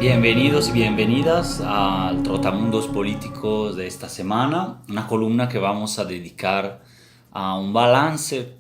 Bienvenidos y bienvenidas al Trotamundos Políticos de esta semana, una columna que vamos a dedicar a un balance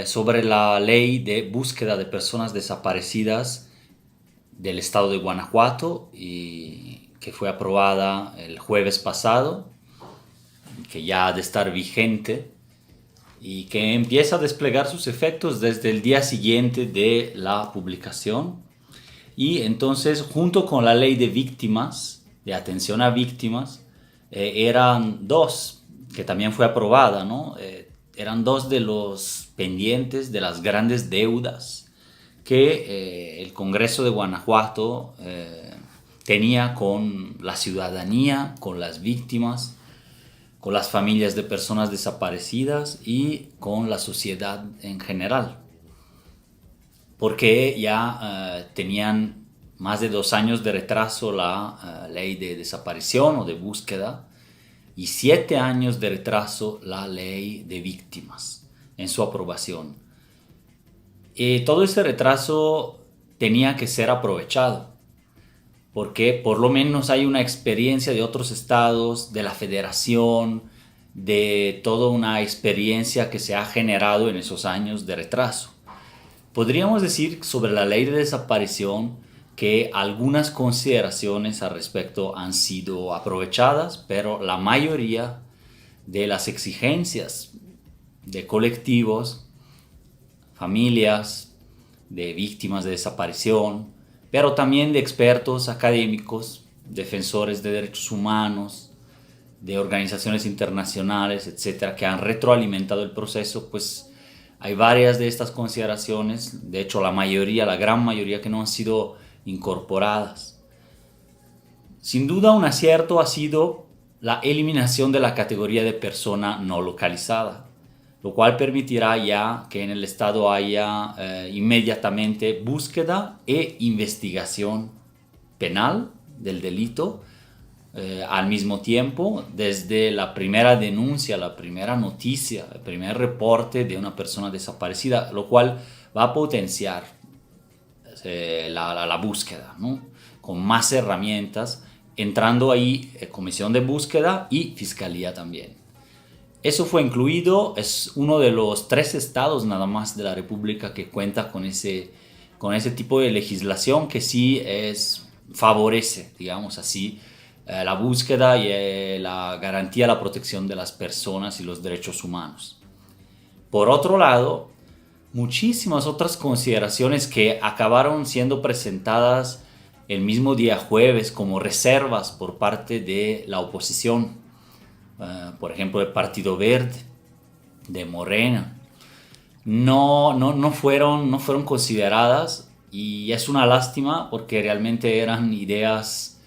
sobre la ley de búsqueda de personas desaparecidas del estado de Guanajuato y que fue aprobada el jueves pasado, que ya ha de estar vigente y que empieza a desplegar sus efectos desde el día siguiente de la publicación. Y entonces, junto con la ley de víctimas, de atención a víctimas, eran dos, que también fue aprobada, ¿no? Eran dos de los pendientes de las grandes deudas que el Congreso de Guanajuato tenía con la ciudadanía, con las víctimas, con las familias de personas desaparecidas y con la sociedad en general. Porque ya tenían más de 2 años de retraso la ley de desaparición o de búsqueda y 7 años de retraso la ley de víctimas en su aprobación. Todo ese retraso tenía que ser aprovechado porque por lo menos hay una experiencia de otros estados, de la federación, de toda una experiencia que se ha generado en esos años de retraso. Podríamos decir sobre la ley de desaparición que algunas consideraciones al respecto han sido aprovechadas, pero la mayoría de las exigencias de colectivos, familias, de víctimas de desaparición, pero también de expertos académicos, defensores de derechos humanos, de organizaciones internacionales, etcétera, que han retroalimentado el proceso, pues hay varias de estas consideraciones, de hecho la gran mayoría que no han sido incorporadas. Sin duda un acierto ha sido la eliminación de la categoría de persona no localizada, lo cual permitirá ya que en el estado haya inmediatamente búsqueda e investigación penal del delito al mismo tiempo, desde la primera denuncia, la primera noticia, el primer reporte de una persona desaparecida, lo cual va a potenciar la búsqueda, ¿no? Con más herramientas, entrando ahí comisión de búsqueda y fiscalía también. Eso fue incluido, es uno de los 3 estados nada más de la República que cuenta con ese tipo de legislación que sí favorece, digamos así, la búsqueda y la garantía, la protección de las personas y los derechos humanos. Por otro lado, muchísimas otras consideraciones que acabaron siendo presentadas el mismo día jueves como reservas por parte de la oposición, por ejemplo, el Partido Verde, de Morena, no fueron consideradas y es una lástima porque realmente eran ideas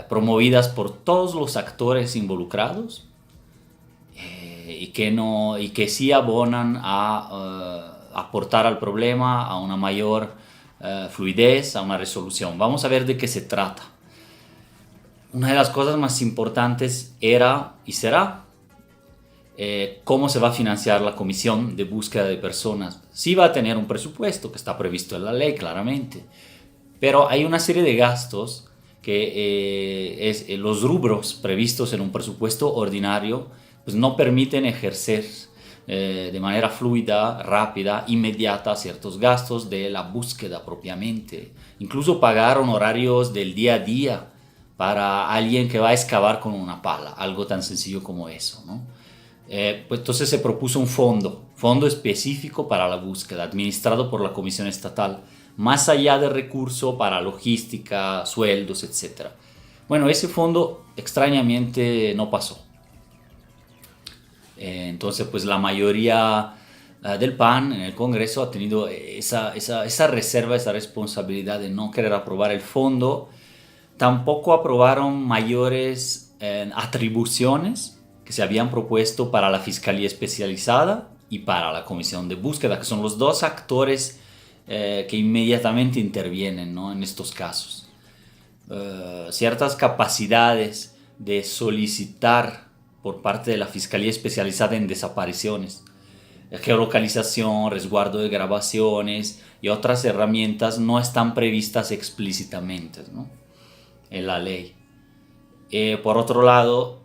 promovidas por todos los actores involucrados y que sí abonan a aportar al problema, a una mayor fluidez, a una resolución. Vamos a ver de qué se trata. Una de las cosas más importantes era y será cómo se va a financiar la comisión de búsqueda de personas. Sí va a tener un presupuesto que está previsto en la ley, claramente, pero hay una serie de gastos que los rubros previstos en un presupuesto ordinario pues no permiten ejercer de manera fluida, rápida, inmediata ciertos gastos de la búsqueda propiamente. Incluso pagar honorarios del día a día para alguien que va a excavar con una pala, algo tan sencillo como eso, ¿no? Pues entonces se propuso un fondo específico para la búsqueda, administrado por la Comisión Estatal, más allá de recurso para logística, sueldos, etc. Bueno, ese fondo extrañamente no pasó. Entonces, pues la mayoría del PAN en el Congreso ha tenido esa reserva, esa responsabilidad de no querer aprobar el fondo. Tampoco aprobaron mayores atribuciones que se habían propuesto para la Fiscalía Especializada y para la Comisión de Búsqueda, que son los dos actores que inmediatamente intervienen, ¿no? En estos casos. Ciertas capacidades de solicitar por parte de la Fiscalía Especializada en Desapariciones geolocalización, resguardo de grabaciones y otras herramientas no están previstas explícitamente, ¿no?, en la ley. Por otro lado,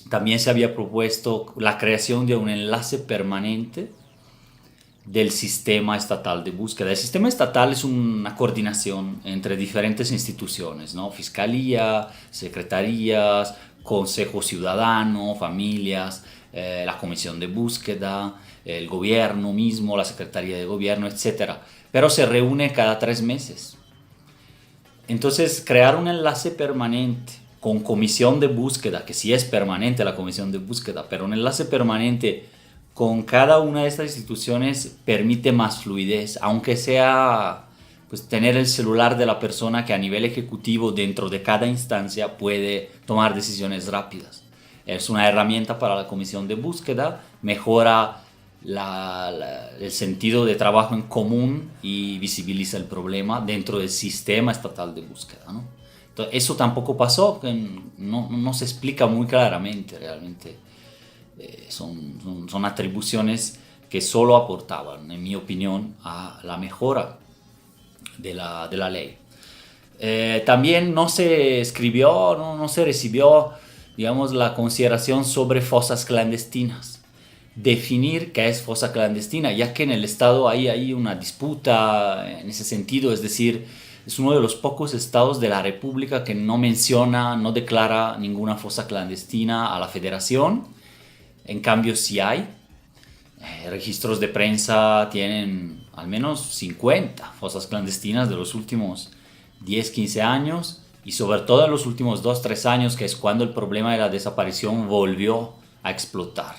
también se había propuesto la creación de un enlace permanente del sistema estatal de búsqueda. El sistema estatal es una coordinación entre diferentes instituciones, ¿no? Fiscalía, secretarías, Consejo Ciudadano, familias, la Comisión de Búsqueda, el gobierno mismo, la Secretaría de Gobierno, etc. Pero se reúne cada 3 meses. Entonces, crear un enlace permanente con comisión de búsqueda, que sí es permanente la comisión de búsqueda, pero un enlace permanente con cada una de estas instituciones permite más fluidez, aunque sea pues tener el celular de la persona que a nivel ejecutivo dentro de cada instancia puede tomar decisiones rápidas. Es una herramienta para la comisión de búsqueda, mejora el sentido de trabajo en común y visibiliza el problema dentro del sistema estatal de búsqueda, ¿no? Entonces, eso tampoco pasó, no se explica muy claramente realmente. Son atribuciones que solo aportaban, en mi opinión, a la mejora de la ley. También no se escribió, no se recibió, digamos, la consideración sobre fosas clandestinas. Definir qué es fosa clandestina, ya que en el Estado hay una disputa en ese sentido, es decir, es uno de los pocos estados de la República que no menciona, no declara ninguna fosa clandestina a la Federación. En cambio, sí hay. Registros de prensa tienen al menos 50 fosas clandestinas de los últimos 10, 15 años y sobre todo en los últimos 2, 3 años, que es cuando el problema de la desaparición volvió a explotar.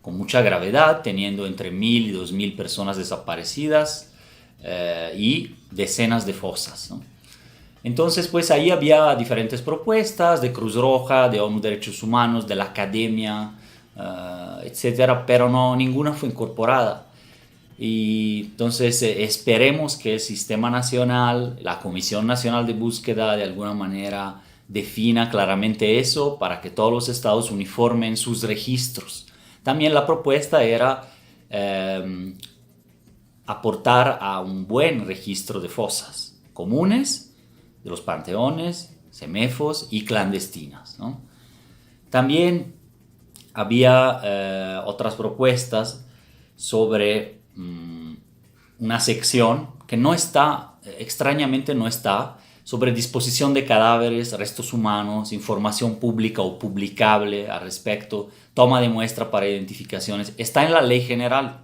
Con mucha gravedad, teniendo entre 1.000 y 2.000 personas desaparecidas y decenas de fosas, ¿no? Entonces, pues ahí había diferentes propuestas de Cruz Roja, de ONU Derechos Humanos, de la academia, etcétera, pero ninguna fue incorporada. Y entonces esperemos que el Sistema Nacional, la Comisión Nacional de Búsqueda, de alguna manera defina claramente eso para que todos los estados uniformen sus registros. También la propuesta era aportar a un buen registro de fosas comunes, de los panteones, semefos y clandestinas, ¿no? También había otras propuestas sobre una sección que no está, extrañamente no está, sobre disposición de cadáveres, restos humanos, información pública o publicable al respecto, toma de muestra para identificaciones. Está en la ley general.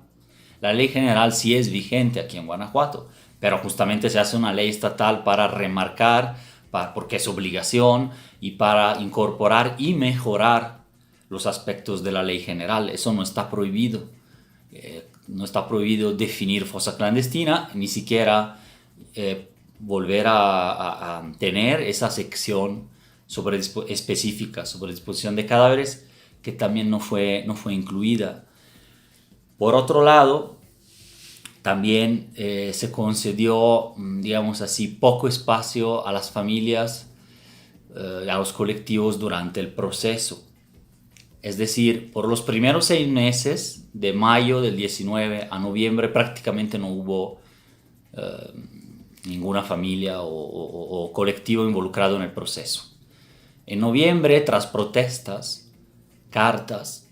La ley general sí es vigente aquí en Guanajuato, pero justamente se hace una ley estatal para remarcar, porque es obligación, y para incorporar y mejorar los aspectos de la ley general. Eso no está prohibido. No está prohibido definir fosa clandestina, ni siquiera volver a tener esa sección específica sobre disposición de cadáveres, que también no fue incluida. Por otro lado, también se concedió, digamos así, poco espacio a las familias, a los colectivos durante el proceso. Es decir, por los primeros 6 meses, de mayo del 19 a noviembre, prácticamente no hubo ninguna familia o colectivo involucrado en el proceso. En noviembre, tras protestas, cartas,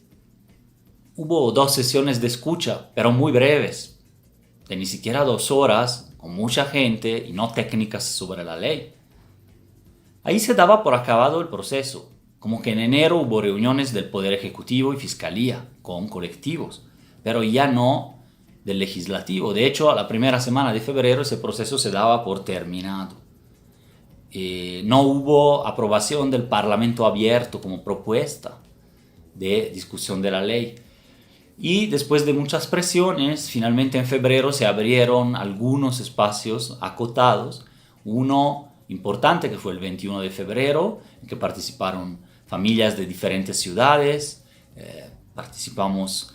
hubo 2 sesiones de escucha, pero muy breves, de ni siquiera 2 horas, con mucha gente y no técnicas sobre la ley. Ahí se daba por acabado el proceso, como que en enero hubo reuniones del Poder Ejecutivo y Fiscalía con colectivos, pero ya no del Legislativo. De hecho, a la primera semana de febrero ese proceso se daba por terminado. No hubo aprobación del Parlamento abierto como propuesta de discusión de la ley. Y después de muchas presiones, finalmente en febrero se abrieron algunos espacios acotados. Uno importante que fue el 21 de febrero, en que participaron familias de diferentes ciudades. Participamos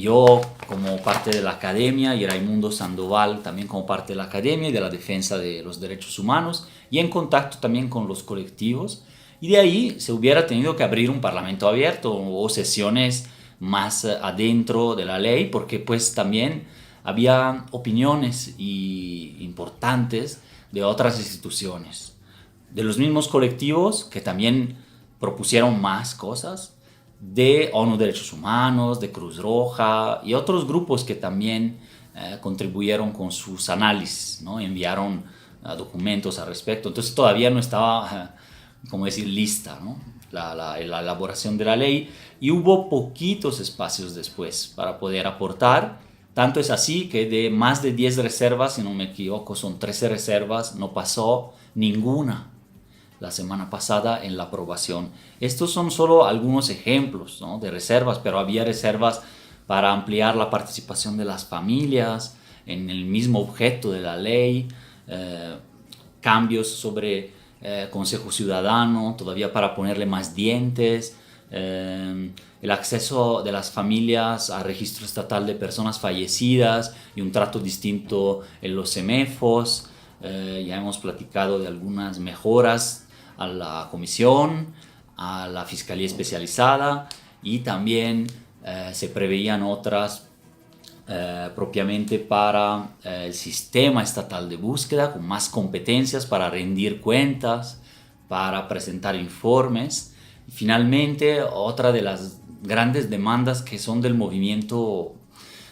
yo como parte de la academia y Raimundo Sandoval también como parte de la academia y de la defensa de los derechos humanos, y en contacto también con los colectivos. Y de ahí se hubiera tenido que abrir un parlamento abierto o sesiones más adentro de la ley, porque pues también había opiniones importantes de otras instituciones, de los mismos colectivos que también propusieron más cosas, de ONU Derechos Humanos, de Cruz Roja y otros grupos que también contribuyeron con sus análisis, ¿no? Enviaron documentos al respecto. Entonces todavía no estaba, como decir, lista, ¿no? la elaboración de la ley, y hubo poquitos espacios después para poder aportar. Tanto es así que de más de 10 reservas, si no me equivoco, son 13 reservas, no pasó ninguna la semana pasada en la aprobación. Estos son solo algunos ejemplos, ¿no?, de reservas, pero había reservas para ampliar la participación de las familias en el mismo objeto de la ley, cambios sobre Consejo Ciudadano, todavía para ponerle más dientes, el acceso de las familias al registro estatal de personas fallecidas y un trato distinto en los CEMEFOS. Ya hemos platicado de algunas mejoras a la comisión, a la Fiscalía Especializada, y también se preveían otras propiamente para el sistema estatal de búsqueda, con más competencias para rendir cuentas, para presentar informes. Y finalmente, otra de las grandes demandas que son del movimiento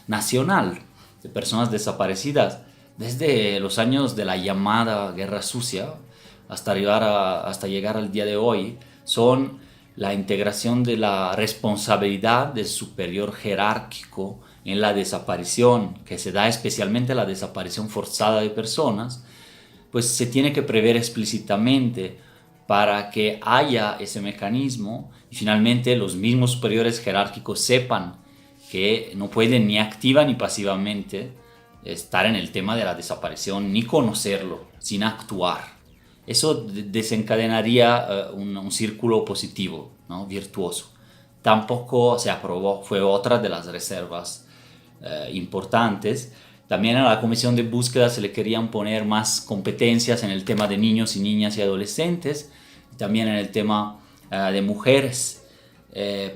nacional de personas desaparecidas, desde los años de la llamada Guerra Sucia hasta llegar al día de hoy, son la integración de la responsabilidad del superior jerárquico en la desaparición, que se da especialmente la desaparición forzada de personas. Pues se tiene que prever explícitamente para que haya ese mecanismo y finalmente los mismos superiores jerárquicos sepan que no pueden ni activa ni pasivamente estar en el tema de la desaparición, ni conocerlo sin actuar. Eso desencadenaría un círculo positivo, ¿no?, virtuoso. Tampoco se aprobó, fue otra de las reservas importantes. También a la Comisión de Búsqueda se le querían poner más competencias en el tema de niños y niñas y adolescentes, también en el tema de mujeres,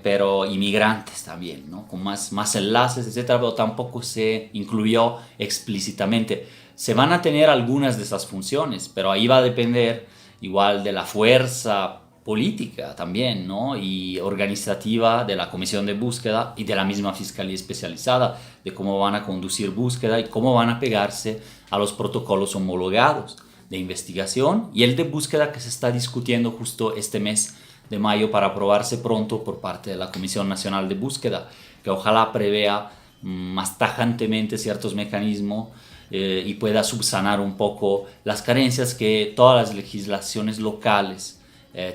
pero inmigrantes también, ¿no?, con más enlaces, etcétera, pero tampoco se incluyó explícitamente. Se van a tener algunas de esas funciones, pero ahí va a depender igual de la fuerza política también, ¿no?, y organizativa de la Comisión de Búsqueda y de la misma Fiscalía Especializada, de cómo van a conducir búsqueda y cómo van a pegarse a los protocolos homologados de investigación y el de búsqueda que se está discutiendo justo este mes de mayo para aprobarse pronto por parte de la Comisión Nacional de Búsqueda, que ojalá prevea más tajantemente ciertos mecanismos y pueda subsanar un poco las carencias que todas las legislaciones locales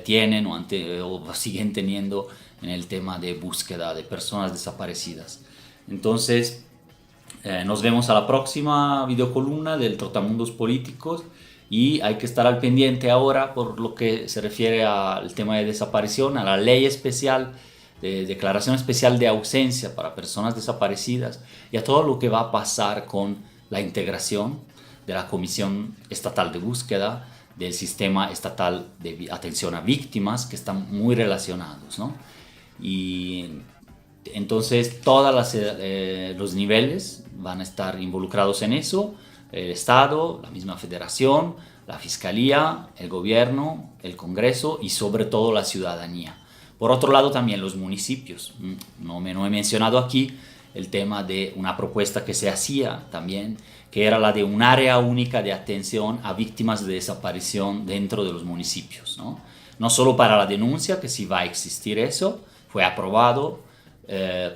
tienen o siguen teniendo en el tema de búsqueda de personas desaparecidas. Entonces, nos vemos a la próxima videocolumna del Trotamundos Políticos, y hay que estar al pendiente ahora por lo que se refiere al tema de desaparición, a la ley especial de declaración especial de ausencia para personas desaparecidas y a todo lo que va a pasar con la integración de la Comisión Estatal de Búsqueda, del Sistema Estatal de Atención a Víctimas, que están muy relacionados, ¿no? Y entonces todos los niveles van a estar involucrados en eso: el Estado, la misma Federación, la Fiscalía, el Gobierno, el Congreso y sobre todo la ciudadanía. Por otro lado, también los municipios. No he mencionado aquí el tema de una propuesta que se hacía también, que era la de un área única de atención a víctimas de desaparición dentro de los municipios, ¿no? No solo para la denuncia, que sí va a existir eso, fue aprobado,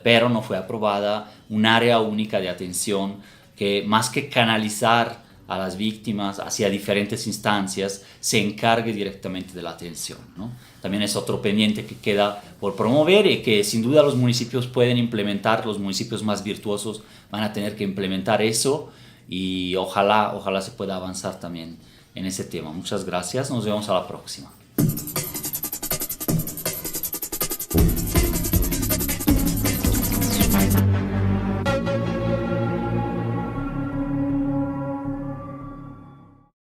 pero no fue aprobada un área única de atención que, más que canalizar a las víctimas hacia diferentes instancias, se encargue directamente de la atención, ¿no? También es otro pendiente que queda por promover y que sin duda los municipios pueden implementar. Los municipios más virtuosos van a tener que implementar eso y ojalá se pueda avanzar también en ese tema. Muchas gracias, nos vemos a la próxima.